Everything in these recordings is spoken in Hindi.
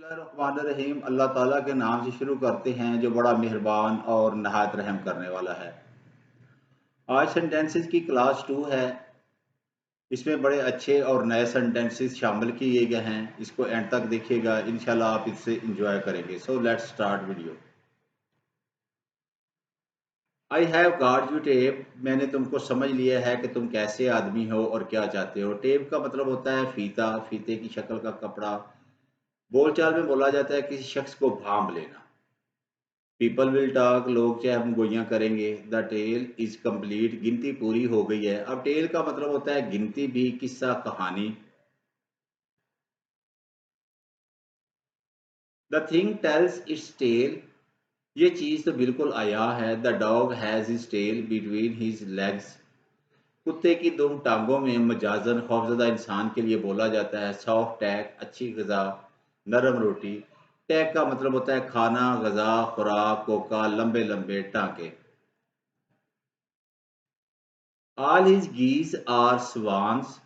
बिस्मिल्लाहिर्रहमानिर्रहीम। अल्लाह ताला के नाम से शुरू करते हैं जो बड़ा मेहरबान और नहायत रहम करने वाला है। आज सेंटेंसेस की क्लास 2 है। इसमें बड़े अच्छे और नए सेंटेंसेस शामिल किए गए हैं। इसको एंड तक देखिएगा, इंशाल्लाह आप इससे इंजॉय करेंगे। So let's start video. I have got you tape. मैंने तुमको समझ लिया है कि तुम कैसे आदमी हो और क्या चाहते हो। टेप का मतलब होता है फीता, फीते की शक्ल का कपड़ा। बोलचाल में बोला जाता है किसी शख्स को भांप लेना। पीपल विल टॉक, लोग चाहे हम गोइयां करेंगे। द टेल इज कंप्लीट, गिनती पूरी हो गई है। अब टेल का मतलब होता है गिनती भी, किस्सा, कहानी। The thing tells its tale, ये चीज तो बिल्कुल आया है। The dog has his tail between his legs, कुत्ते की दोनों टांगों में। मजाजन खौफजदा इंसान के लिए बोला जाता है। सॉफ्ट टैग, अच्छी गजा, नरम रोटी। टैग का मतलब होता है खाना, गजा, खुराक, कोका, लंबे लंबे टांके। ऑल हिज गीज आर स्वान्स,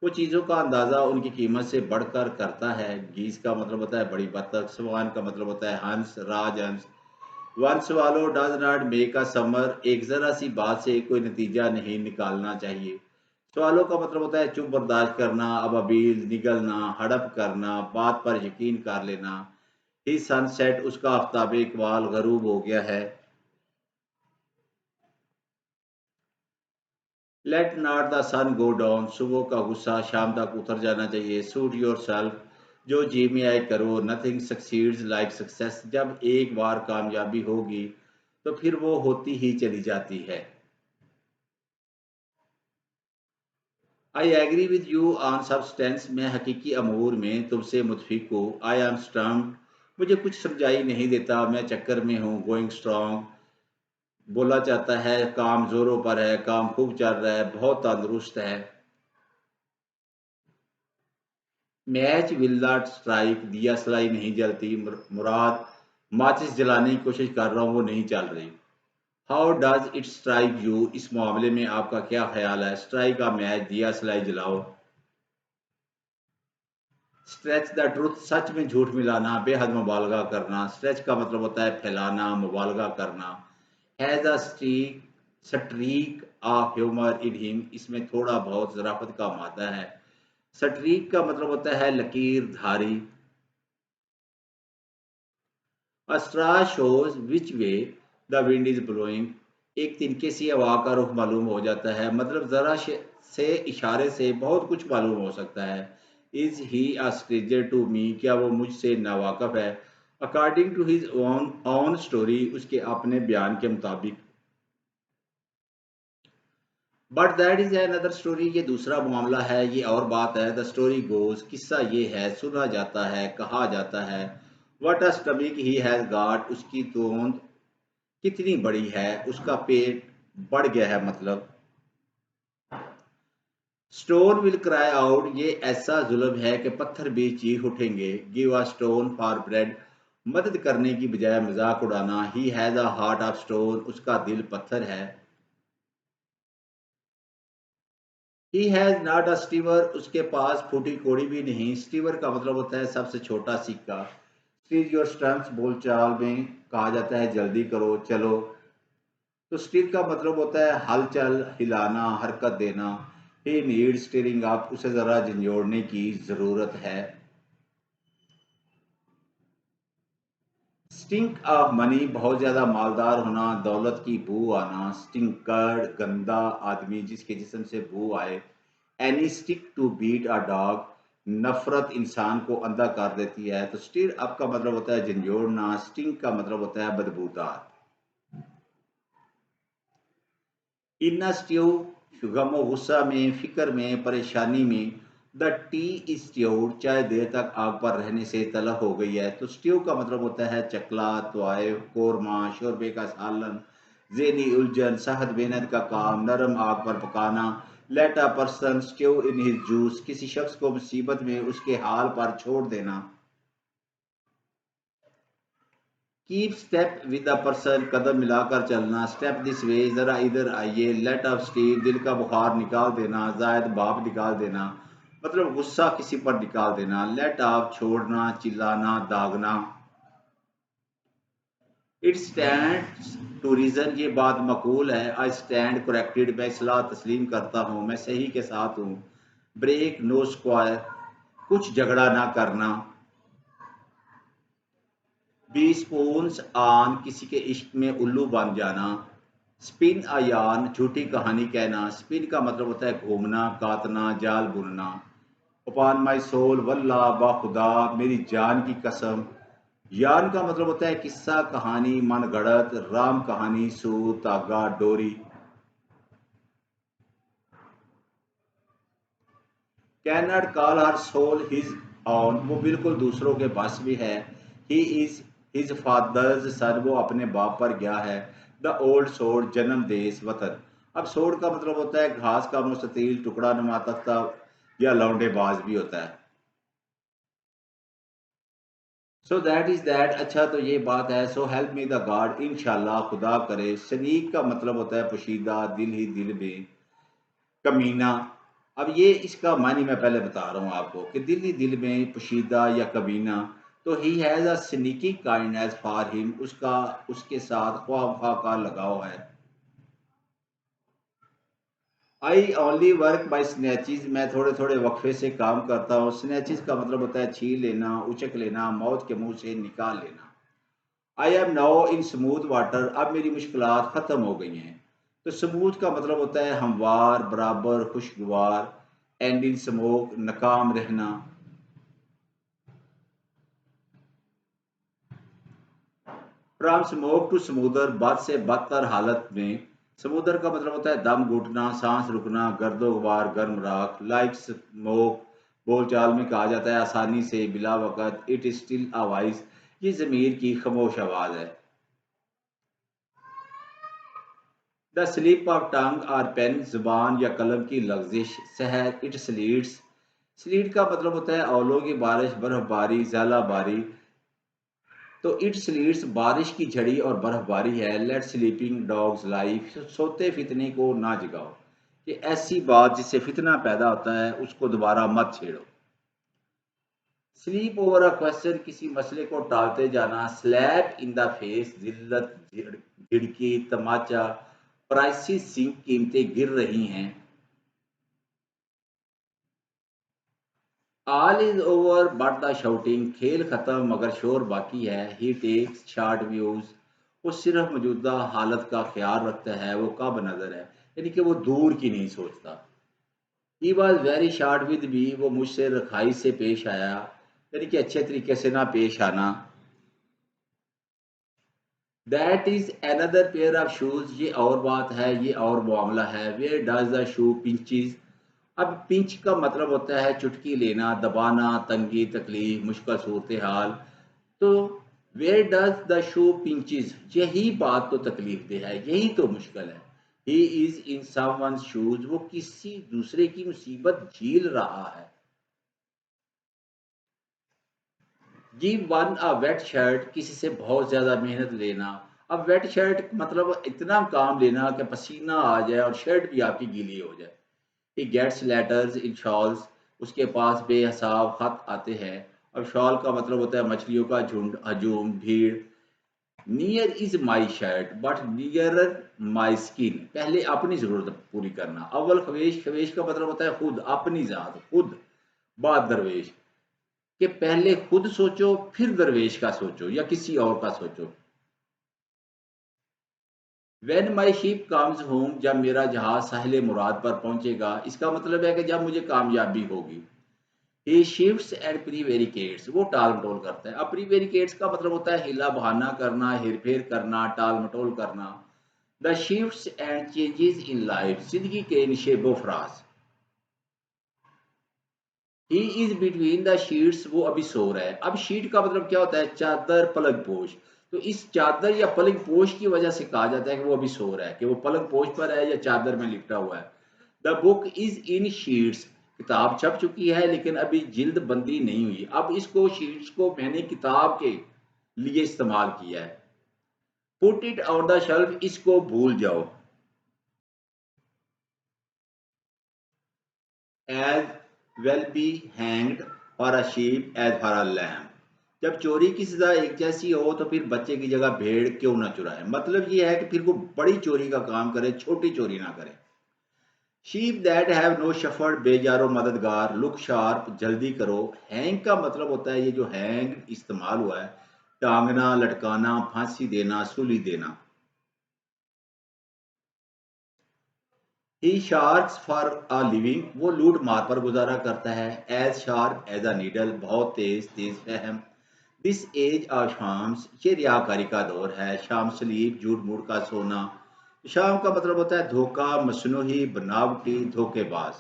वो चीज़ों का अंदाज़ा उनकी कीमत से बढ़कर करता है। गीज का मतलब होता है बड़ी बतख, स्वान का मतलब होता है हंस, राजहंस। One swallow does not make a summer, एक ज़रा सी बात से कोई नतीजा नहीं निकालना चाहिए। स्वालो का मतलब होता है चुप बर्दाश्त करना, अबाबील, निगलना, हड़प करना, बात पर यकीन कर लेना। ही सनसेट, उसका आफ्ताब इकबाल गरूब हो गया है। Let not the sun go down, सुबह का गुस्सा शाम तक उतर जाना चाहिए। सूट योर सेल्फ, जो जी में आए करो। नथिंग सक्सीड्स लाइक सक्सेस, जब एक बार कामयाबी होगी तो फिर वो होती ही चली जाती है। I agree with you on substance, मैं हकीकी अमूर में तुमसे मुतफिक हूँ। आई एम स्ट्रम्ड, मुझे कुछ समझाई नहीं देता, मैं चक्कर में हूँ। गोइंग स्ट्रॉन्ग, बोला जाता है काम जोरों पर है, काम खूब चल रहा है, बहुत तंदुरुस्त है। मैच विल नॉट स्ट्राइक, दिया सलाई नहीं जलती। मुराद, माचिस जलाने की कोशिश कर रहा हूँ, वो नहीं चल रही। How does it strike you, इस मामले में आपका क्या ख्याल है। स्ट्राइक का मैच, दिया सलाई जलाओ। स्ट्रेच द ट्रुथ, सच में झूठ मिलाना, बेहद मुबालगा करना। स्ट्रेच का मतलब होता है फैलाना, मुबालगा करना। Has a streak, streak of humour in him, इसमें थोड़ा बहुत ज़राफ़त का मादा है। स्ट्रीक का मतलब होता है लकीर, धारी। A straw shows which way the wind is blowing, एक तिनके सी हवा का रुख मालूम हो जाता है। मतलब जरा से इशारे से बहुत कुछ मालूम हो सकता है। Is he a stranger to me, क्या वो मुझसे नावाकफ है। According to his own story, उसके अपने बयान के मुताबिक। But that is another story, ये दूसरा मामला है, ये और बात है। द स्टोरी गोज, किस्सा ये है, सुना जाता है, कहा जाता है। What a stomach he has got, उसकी तोंद कितनी बड़ी है, उसका पेट बढ़ गया है। मतलब स्टोन विल क्राई आउट, ये ऐसा जुल्म है कि पत्थर भी चीख उठेंगे। Give a stone for bread, मदद करने की बजाय मजाक उड़ाना। He has a heart of stone, उसका दिल पत्थर है। ही हैज नॉट अ स्टीवर, उसके पास फूटी कोड़ी भी नहीं। स्टीवर का मतलब होता है सबसे छोटा सिक्का। स्टील योर स्टम्प्स, बोलचाल में कहा जाता है जल्दी करो, चलो। तो स्टीर का मतलब होता है हलचल, हिलाना, हरकत देना। ही नीड स्टीयरिंग अप, उसे ज़रा झंझोड़ने की ज़रूरत है। स्टिंक ऑफ मनी, बहुत ज़्यादा मालदार होना, दौलत की बू आना। स्टिंकर्ड, गंदा आदमी जिसके जिस्म से बू आए। Any stick to beat a dog, नफरत इंसान को अंधा कर देती है। तो स्टीर अप का मतलब होता है झंझोड़ना। स्टिंक का मतलब होता है बदबूदार। इन्ना स्ट्यू, गम व गुस्सा में, फिक्र में, परेशानी में। द टी इज स्ट्यूड, चाय देर तक आग पर रहने से तलख हो गई है। तो स्ट्यू का मतलब होता है चकला, तोय, कोरमा, शोरबे का सालन, जेनी उलझन, सहद मेहनत का काम, नरम आग पर पकाना। Let a person stew in his juice, किसी शख्स को मुसीबत में उसके हाल पर छोड़ देना। Keep step with the person, कदम मिलाकर चलना। स्टेप दिस वे, जरा इधर आइए। लेट ऑफ स्टीव, दिल का बुखार निकाल देना, जायद भाप निकाल देना। मतलब गुस्सा किसी पर निकाल देना। लेट ऑफ छोड़ना, चिल्लाना, दागना। इट स्टैंड टू रीजन, ये बात मकूल है। आई स्टैंड करेक्टेड, मैं सलाह तस्लीम करता हूँ, मैं सही के साथ हूँ। ब्रेक नो स्क्वायर, कुछ झगड़ा ना करना। बी स्पून्स ऑन, किसी के इश्क में उल्लू बन जाना। स्पिन अयान, झूठी कहानी कहना। स्पिन का मतलब होता है घूमना, काटना, जाल बुनना। अपॉन माई सोल, वल्लाह बाखुदा, मेरी जान की कसम। यान का मतलब होता है किस्सा, कहानी, मन गढ़ंत। राम कहानी, सूत, धागा, डोरी। Can not call her soul his own, वो बिल्कुल दूसरों के बस में है। He is his father's son, वो अपने बाप पर गया है। द ओल्ड सोड, जन्म देश वतन। अब सोड का मतलब होता है घास का मुस्ततील टुकड़ा नुमा तख्ता, या लौंडेबाज भी होता है। सो दैट इज दैट, अच्छा तो ये बात है। So help me the God, इंशाल्लाह खुदा करे। शनीक का मतलब होता है पोशीदा, दिल ही दिल में। कमीना, अब ये इसका मानी मैं पहले बता रहा हूँ आपको कि दिल ही दिल में, पोशीदा या कमीना। तो he has a sneaky kindness for him, उसका उसके साथ ख्वाह का लगाव है। I only work by snatches, मैं थोड़े थोड़े वक्फे से काम करता हूँ। स्नैचेस का मतलब होता है छीन लेना, उचक लेना, मौत के मुंह से निकाल लेना। I am now in smooth water, अब मेरी मुश्किलात ख़त्म हो गई हैं। तो स्मूथ का मतलब होता है हमवार, बराबर, खुशगवार। एंड इन स्मोक, नाकाम रहना। फ्रॉम स्मोक टू समुदर, बद से बदतर हालत में। समुद्र का मतलब होता है दम घुटना, सांस रुकना, गर्दो गुबार, गर्म राख। लाइक स्मोक, बोलचाल में कहा जाता है आसानी से, बिला वक़्त। It is still a voice, ये ज़मीर की खामोश आवाज़ है। द स्लिप ऑफ टंग और पेन, जुबान या कलम की लग्जिश। सहर, इट स्लीट्स, स्लीट का मतलब होता है औलों की बारिश, बर्फबारी, ज़ालाबारी। तो इट स्लीट्स, बारिश की झड़ी और बर्फबारी है। लेट स्लीपिंग डॉग्स लाइफ, सोते फितने को ना जगाओ। कि ऐसी बात जिससे फितना पैदा होता है उसको दोबारा मत छेड़ो। स्लीप ओवर अ क्वेश्चन, किसी मसले को टालते जाना। Slab in the face, जिल्लत, झिड़की, Tamasha. Prices sink, कीमतें गिर रही हैं। All is over but the shouting, खेल खत्म मगर शोर बाकी है। ही टेक्स शॉर्ट व्यूज, वो सिर्फ मौजूदा हालत का ख्याल रखता है, वो कब नजर है, यानी कि वो दूर की नहीं सोचता। He was very short with me, वो मुझसे रखाई से पेश आया, यानी कि अच्छे तरीके से ना पेश आना। That is another pair of shoes, ये और बात है, ये और मामला है। Where does the shoe pinches, अब पिंच का मतलब होता है चुटकी लेना, दबाना, तंगी, तकलीफ, मुश्किल सूरत हाल। तो where does the shoe pinches, यही बात तो तकलीफ दे है, यही तो मुश्किल है। He is in someone's shoes, वो किसी दूसरे की मुसीबत झील रहा है। गिव वन अ वेट शर्ट, किसी से बहुत ज़्यादा मेहनत लेना। अब वेट शर्ट मतलब इतना काम लेना कि पसीना आ जाए और शर्ट भी आपकी गीली हो जाए। He gets letters in shawls, उसके पास बेहिसाब खत आते हैं। अब शॉल का मतलब होता है मछलियों का झुंड, हजूम, भीड़। Near is my shirt but near my skin, पहले अपनी ज़रूरत पूरी करना। अव्वल ख्वेश, ख्वेश का मतलब होता है खुद, अपनी ज़ात खुद। बाद दरवेश, कि पहले खुद सोचो फिर दरवेश का सोचो या किसी और का सोचो। When my ship comes home, जब मेरा जहाज साहिल मुराद पर पहुंचेगा, इसका मतलब है कि जब मुझे कामयाबी होगी। ही शिफ्ट्स एंड प्रीवेरिकेट्स, वो टाल मटोल करता है। अब प्रीवेरिकेट्स का मतलब होता है हिला बहाना करना, हेरफेर करना, टाल मटोल करना। The shifts and changes in life, जिंदगी के निशेबो फराज। He is between the sheets, वो अभी सो रहा है। अब शीट का मतलब क्या होता है, चादर, पलंग पोश। तो इस चादर या पलंग पोश की वजह से कहा जाता है कि वो अभी सो रहा है, कि वो पलंग पोश पर है या चादर में लिपटा हुआ है। The book is in sheets, किताब छप चुकी है लेकिन अभी जिल्द बंदी नहीं हुई। अब इसको शीट्स को मैंने किताब के लिए इस्तेमाल किया है। Put it on the shelf, इसको भूल जाओ। As will be hanged for a sheep as for a lamb। जब चोरी की सजा एक जैसी हो तो फिर बच्चे की जगह भेड़ क्यों ना चुराए। मतलब ये है कि फिर वो बड़ी चोरी का काम करे, छोटी चोरी ना करे। Sheep that have no shepherd, बेजारो मददगार, लुक शार्प, जल्दी करो। हैंग का मतलब होता है, ये जो हैंग इस्तेमाल हुआ है, टांगना, लटकाना, फांसी देना, सूली देना। He sharks for a living, वो लूट मार पर गुजारा करता है। As sharp as a needle, बहुत तेज, तेज फहम। दिस एज ऑफ शाम्स, ये रियाकारी का दौर है। शाम स्लीप, झूठ मूठ का सोना। शाम का मतलब होता है धोखा, मसनूही, बनावटी, धोखेबाज।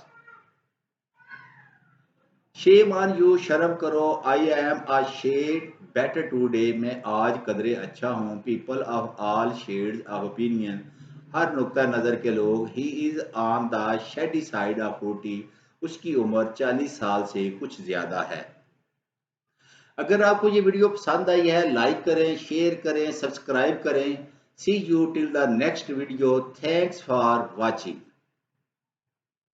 शेम ऑन यू, शर्म करो। I am a shade better today, मैं आज कदरे अच्छा हूँ। People of all shades of opinion, हर नुक्ता नज़र के लोग। He is on the shady side of 40, उसकी उम्र 40 साल से कुछ ज़्यादा है। अगर आपको ये वीडियो पसंद आई है, लाइक करें, शेयर करें, सब्सक्राइब करें। See you till the next video. Thanks for watching.